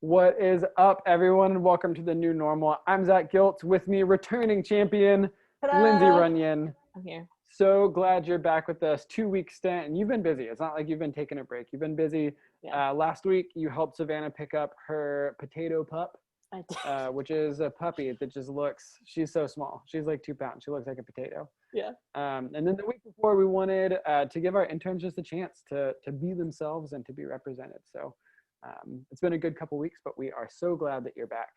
What is up, everyone? Welcome to the new normal. I'm Zach Gilt. With me, returning champion, Lindsay Ta-da! Runyon. I'm here. So glad you're back with us. 2 week stint, and you've been busy. It's not like you've been taking a break. You've been busy. Yeah. Last week, you helped Savannah pick up her potato pup, I did. which is a puppy that just looks, she's so small. She's like 2 pounds. She looks like a potato. Yeah. And then the week before, we wanted to give our interns just a chance to be themselves and to be represented. So it's been a good couple weeks, but we are so glad that you're back.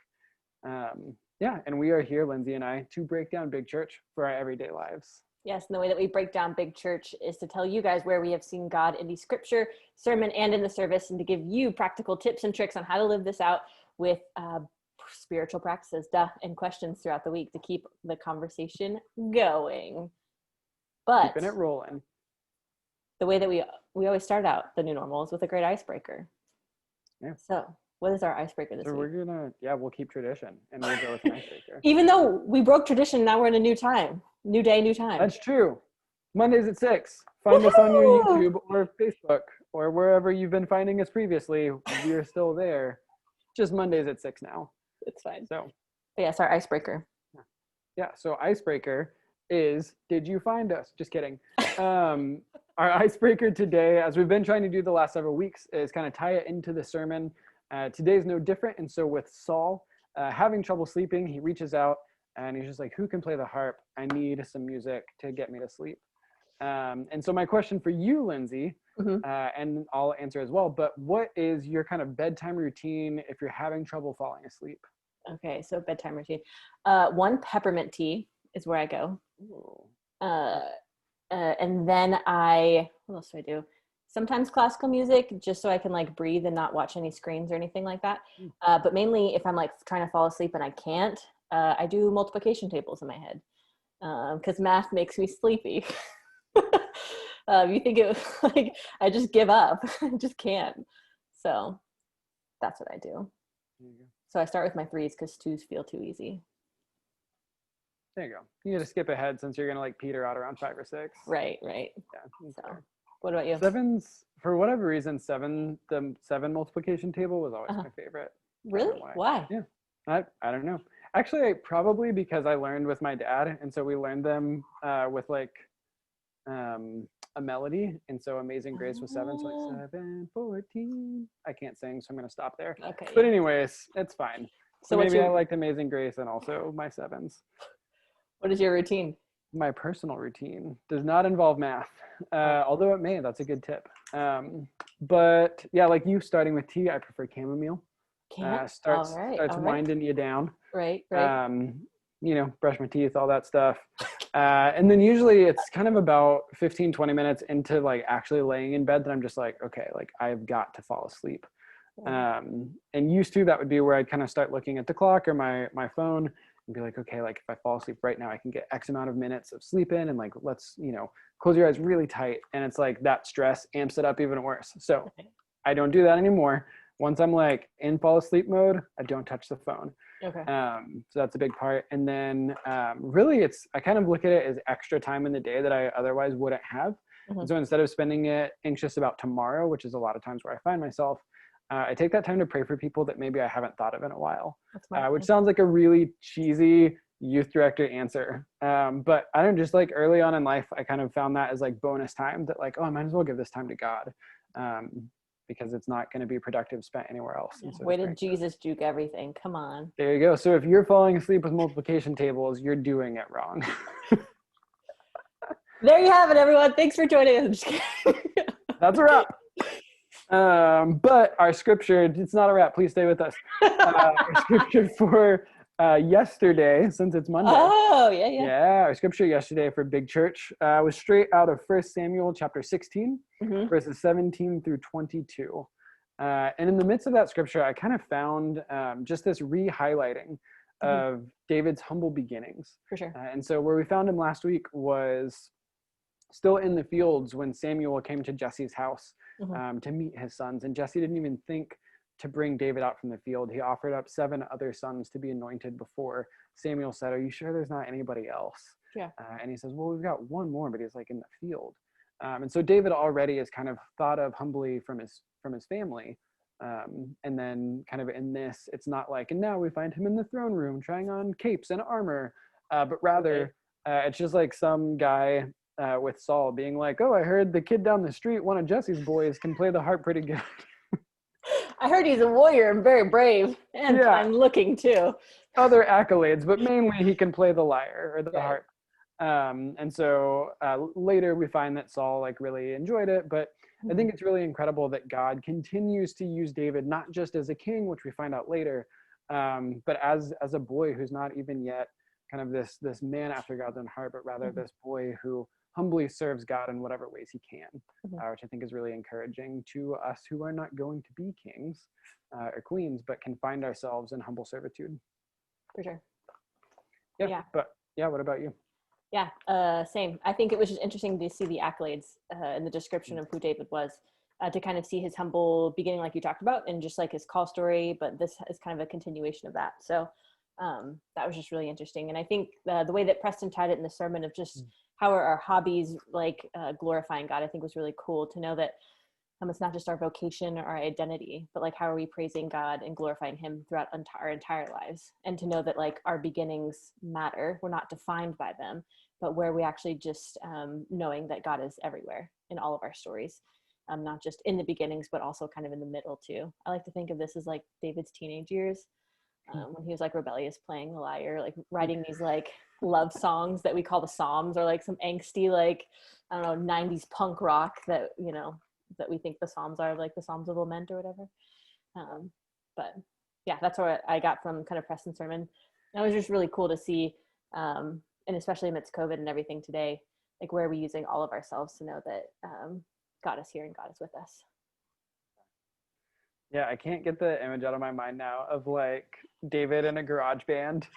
Yeah, and we are here, Lindsay and I, to break down big church for our everyday lives. Yes, and the way that we break down big church is to tell you guys where we have seen God in the scripture, sermon, and in the service, and to give you practical tips and tricks on how to live this out with spiritual practices, and questions throughout the week to keep the conversation going. But keeping it rolling. The way that we always start out the new normal is with a great icebreaker. Yeah. So what is our icebreaker this week? We'll keep tradition and we'll go with an icebreaker. Even though we broke tradition, now we're in a new time. New day, new time. That's true. Mondays at 6. Find us on your YouTube or Facebook or wherever you've been finding us previously. We are still there. Just Mondays at 6 now. It's fine. So, but yes, our icebreaker. Yeah. So icebreaker is, did you find us? Just kidding. Our icebreaker today, as we've been trying to do the last several weeks, is kind of tie it into the sermon. Today's no different. And so with Saul having trouble sleeping, he reaches out and he's just like, who can play the harp? I need some music to get me to sleep. And so my question for you, Lindsay, and I'll answer as well, but what is your kind of bedtime routine if you're having trouble falling asleep? Okay, so bedtime routine. One, peppermint tea is where I go. And then what else do I do? Sometimes classical music, just so I can like breathe and not watch any screens or anything like that. But mainly if I'm like trying to fall asleep and I can't, I do multiplication tables in my head because math makes me sleepy. You think it like I just give up, I just can't. So that's what I do. So I start with my 3s because 2s feel too easy. There you go. You got to skip ahead since you're going to like peter out around 5 or 6. Right. Yeah. So what about you? 7s, for whatever reason, the 7 multiplication table was always my favorite. Really? Why? Yeah. I don't know. Actually, probably because I learned with my dad. And so we learned them with like a melody. And so Amazing Grace was 7. So like 7, 14. I can't sing, so I'm going to stop there. Okay. But anyways, it's fine. So maybe I liked Amazing Grace and also my 7s. What is your routine? My personal routine does not involve math, although it may. That's a good tip. But yeah, like you starting with tea, I prefer chamomile. Starts winding you down. Right. Brush my teeth, all that stuff. And then usually it's kind of about 15, 20 minutes into like actually laying in bed that I'm just like, okay, like I've got to fall asleep. And used to, that would be where I'd kind of start looking at the clock or my phone and be like, okay, like if I fall asleep right now, I can get X amount of minutes of sleep in, and like, let's, close your eyes really tight. And it's like that stress amps it up even worse. So I don't do that anymore. Once I'm like in fall asleep mode, I don't touch the phone. Okay. So that's a big part. And then really I kind of look at it as extra time in the day that I otherwise wouldn't have. And so instead of spending it anxious about tomorrow, which is a lot of times where I find myself, I take that time to pray for people that maybe I haven't thought of in a while, which sounds like a really cheesy youth director answer. But I don't just like early on in life, I kind of found that as like bonus time that like, oh, I might as well give this time to God because it's not going to be productive spent anywhere else. Yeah. Way did Jesus juke everything? Come on. There you go. So if you're falling asleep with multiplication tables, you're doing it wrong. There you have it, everyone. Thanks for joining us. I'm just kidding. That's a wrap. But our scripture, it's not a wrap. Please stay with us. Our scripture for yesterday, since it's Monday. Oh, yeah. Our scripture yesterday for Big Church was straight out of 1 Samuel chapter 16, verses 17 through 22. And in the midst of that scripture, I kind of found just this re-highlighting of David's humble beginnings. For sure. And so where we found him last week was still in the fields when Samuel came to Jesse's house to meet his sons. And Jesse didn't even think to bring David out from the field. He offered up 7 other sons to be anointed before Samuel said, are you sure there's not anybody else? Yeah. And he says, well, we've got one more, but he's like in the field. And so David already is kind of thought of humbly from his family And then kind of in this, it's not like, and now we find him in the throne room trying on capes and armor, but rather it's just like some guy with Saul being like, oh, I heard the kid down the street, one of Jesse's boys, can play the harp pretty good. I heard he's a warrior and very brave, and I'm looking too. Other accolades, but mainly he can play the lyre or the harp. And so later we find that Saul like really enjoyed it, but I think it's really incredible that God continues to use David not just as a king, which we find out later, but as a boy who's not even yet kind of this man after God's own heart, but rather this boy who humbly serves God in whatever ways he can, which I think is really encouraging to us who are not going to be kings or queens, but can find ourselves in humble servitude. For sure. But what about you? Same. I think it was just interesting to see the accolades in the description of who David was, to kind of see his humble beginning, like you talked about, and just like his call story, but this is kind of a continuation of that. So that was just really interesting. And I think the way that Preston tied it in the sermon of just how are our hobbies like glorifying God, I think was really cool to know that it's not just our vocation or our identity, but like how are we praising God and glorifying him throughout our entire lives, and to know that like our beginnings matter. We're not defined by them, but where we actually just knowing that God is everywhere in all of our stories, not just in the beginnings, but also kind of in the middle too. I like to think of this as like David's teenage years, when he was like rebellious, playing the lyre, like writing these like love songs that we call the Psalms, or like some angsty, like, I don't know, 90s punk rock that, you know, that we think the Psalms are, like the Psalms of Lament or whatever. But yeah, that's what I got from kind of Preston's sermon. And it was just really cool to see, and especially amidst COVID and everything today, like where are we using all of ourselves to know that God is here and God is with us. Yeah, I can't get the image out of my mind now of like David in a garage band,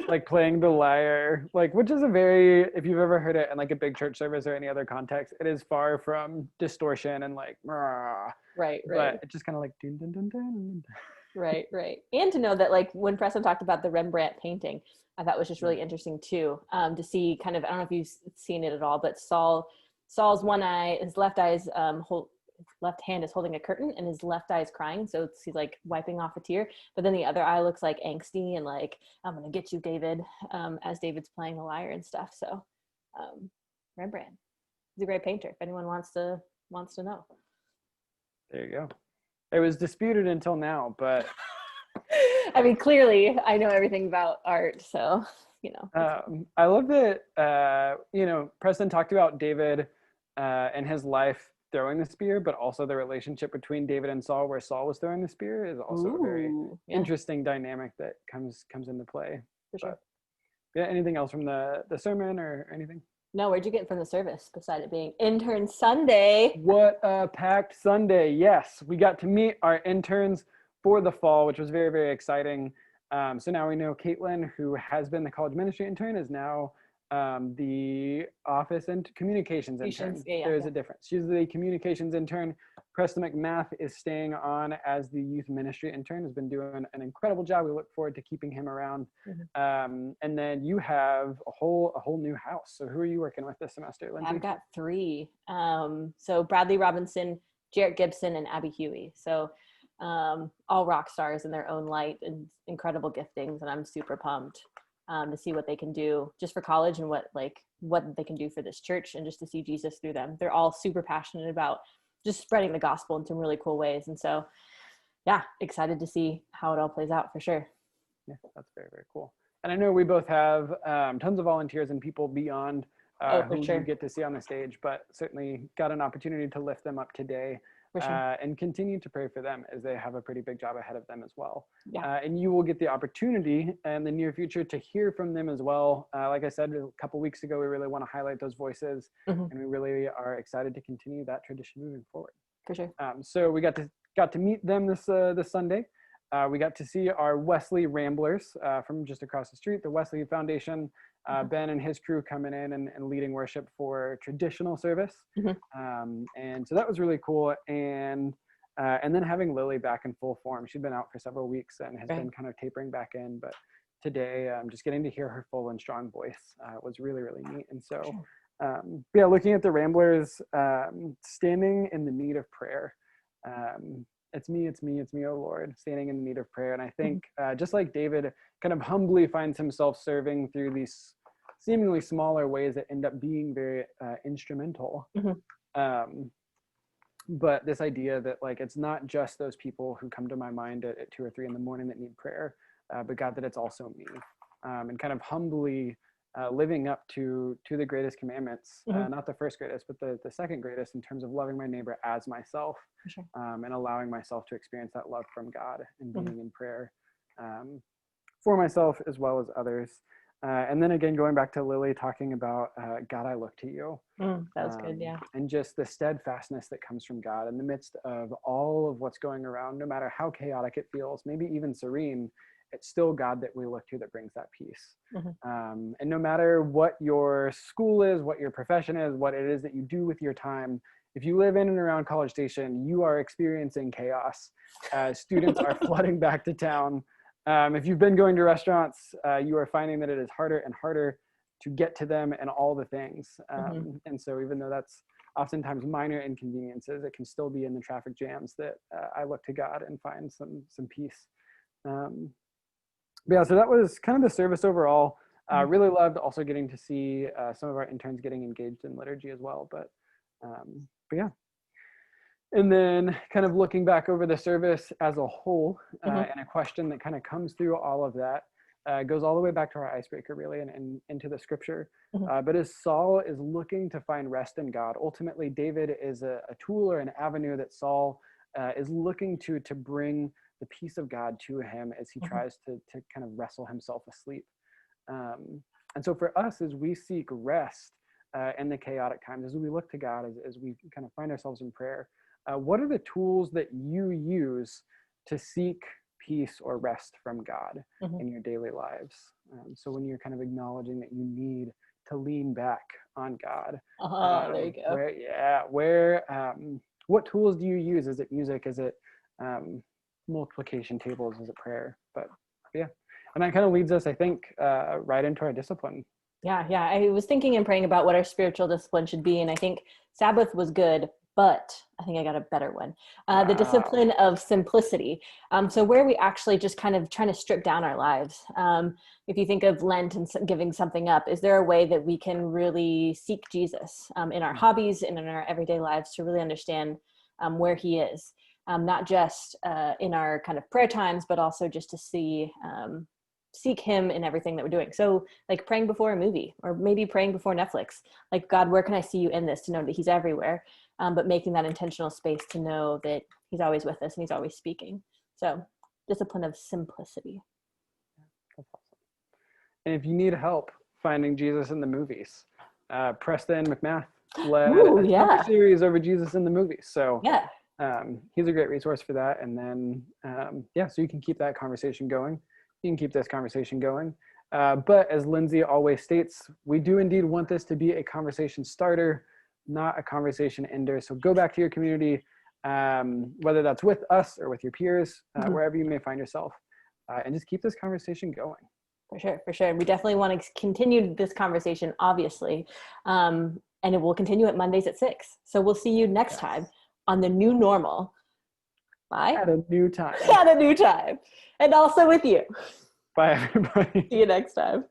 like playing the lyre, like, which is a very, if you've ever heard it in like a big church service or any other context, it is far from distortion and like, right. But it's just kind of like, dun, dun, dun, dun. Right. And to know that like when Preston talked about the Rembrandt painting, I thought was just really interesting too, to see kind of, I don't know if you've seen it at all, but Saul's one eye, his left hand is holding a curtain and his left eye is crying, so he's like wiping off a tear, but then the other eye looks like angsty and like, I'm gonna get you, David, as David's playing the lyre and stuff. So Rembrandt, he's a great painter if anyone wants to know. There you go. It was disputed until now, but I mean, clearly I know everything about art, so you know. I love that Preston talked about David and his life throwing the spear, but also the relationship between David and Saul, where Saul was throwing the spear, is also a very interesting dynamic that comes into play. For sure. Yeah, anything else from the sermon or anything? No, where'd you get from the service besides it being Intern Sunday? What a packed Sunday. Yes, we got to meet our interns for the fall, which was very, very exciting. So now we know Caitlin, who has been the college ministry intern, is now the office and communications intern. There's a difference. She's the communications intern. Preston McMath is staying on as the youth ministry intern, has been doing an incredible job. We look forward to keeping him around. And then you have a whole new house. So who are you working with this semester, Lindsay? I've got 3. So Bradley Robinson, Jarrett Gibson, and Abby Huey. So all rock stars in their own light and incredible giftings. And I'm super pumped to see what they can do just for college and what they can do for this church, and just to see Jesus through them. They're all super passionate about just spreading the gospel in some really cool ways. And so, yeah, excited to see how it all plays out for sure. Yeah, that's very, very cool. And I know we both have tons of volunteers and people beyond who you get to see on the stage, but certainly got an opportunity to lift them up today. And continue to pray for them as they have a pretty big job ahead of them as well. And you will get the opportunity in the near future to hear from them as well. Like I said a couple weeks ago, we really want to highlight those voices, and we really are excited to continue that tradition moving forward. For sure. So we got to meet them this Sunday. We got to see our Wesley Ramblers from just across the street, the Wesley Foundation. Ben and his crew coming in and leading worship for traditional service. And so that was really cool. And then having Lily back in full form. She'd been out for several weeks and has been kind of tapering back in. But today, just getting to hear her full and strong voice was really, really neat. And so, looking at the Ramblers standing in the need of prayer. it's me, oh Lord, standing in the need of prayer. And I think just like David kind of humbly finds himself serving through these seemingly smaller ways that end up being very instrumental. But this idea that like, it's not just those people who come to my mind at 2 or 3 in the morning that need prayer, but God, that it's also me. And kind of humbly living up to the greatest commandments, not the first greatest, but the second greatest in terms of loving my neighbor as myself, Sure. and allowing myself to experience that love from God and being in prayer for myself as well as others. And then again, going back to Lily talking about God, I look to you. That was good, yeah. And just the steadfastness that comes from God in the midst of all of what's going around, no matter how chaotic it feels, maybe even serene, it's still God that we look to that brings that peace. And no matter what your school is, what your profession is, what it is that you do with your time, if you live in and around College Station, you are experiencing chaos. Students are flooding back to town. If you've been going to restaurants, you are finding that it is harder and harder to get to them and all the things. And so even though that's oftentimes minor inconveniences, it can still be in the traffic jams that I look to God and find some peace. But yeah, so that was kind of the service overall. Really loved also getting to see some of our interns getting engaged in liturgy as well. But yeah. And then kind of looking back over the service as a whole, and a question that kind of comes through all of that, goes all the way back to our icebreaker really and into the scripture. But as Saul is looking to find rest in God, ultimately David is a tool or an avenue that Saul is looking to bring the peace of God to him as he tries to kind of wrestle himself asleep. And so for us, as we seek rest in the chaotic times, as we look to God, as we kind of find ourselves in prayer, what are the tools that you use to seek peace or rest from God in your daily lives? So when you're kind of acknowledging that you need to lean back on God, there you go. What tools do you use? Is it music? Is it multiplication tables? Is it prayer? But yeah, and that kind of leads us, I think, right into our discipline. Yeah. I was thinking and praying about what our spiritual discipline should be, and I think Sabbath was good, but I think I got a better one. The discipline of simplicity. So where we actually just kind of trying to strip down our lives. If you think of Lent and giving something up, is there a way that we can really seek Jesus in our hobbies and in our everyday lives to really understand where he is? Not just in our kind of prayer times, but also just to seek him in everything that we're doing. So like praying before a movie, or maybe praying before Netflix, like, God, where can I see you in this, to know that he's everywhere, but making that intentional space to know that he's always with us and he's always speaking. So discipline of simplicity. That's awesome. And if you need help finding Jesus in the movies, Preston McMath led a series over Jesus in the movies. So he's a great resource for that. And then, so you can keep that conversation going. You can keep this conversation going. But as Lindsay always states, we do indeed want this to be a conversation starter, not a conversation ender. So go back to your community, whether that's with us or with your peers, wherever you may find yourself, and just keep this conversation going. For sure. And we definitely want to continue this conversation, obviously. And it will continue at Mondays at 6. So we'll see you next time on the new normal. Bye. At a new time. At a new time. And also with you. Bye, everybody. See you next time.